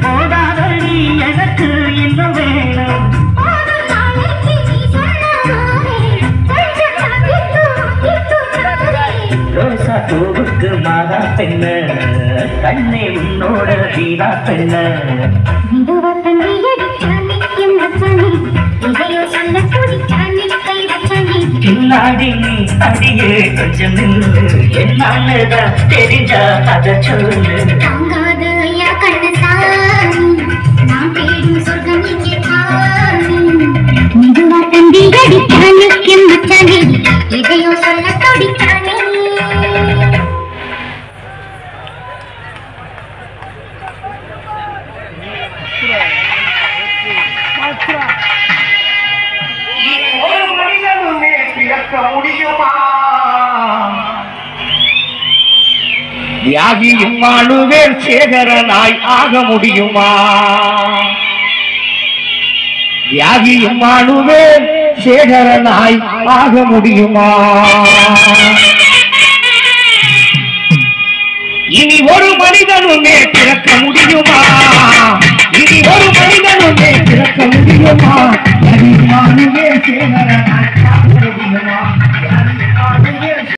போதாதடி எனக்கு இன்னும் வேணும் ரோசா பூவுக்கு மாதா பெண்ண கண்ணே உன்னோட வீரா பெண்ண பின்னாடி நீ அடியே கொஞ்சம் என்னாலதான் தெரிஞ்சா அத சொல்லு இதையோ சொல்ல துடித்தானே ஒரு மனிதனுமே பிறக்க முடியுமா தியாகியும் வாழுவேல் சேகரனாய் ஆக முடியுமா தியாகியும் வாழுவேல் சேகரனாய் ஆக முடியுமா இனி ஒரு மனிதனுமே பிறக்க முடியுமா இனி ஒரு மனிதனுமே பிறக்க முடியுமா தியாகியும் வாழுவேல் சேகரனாய்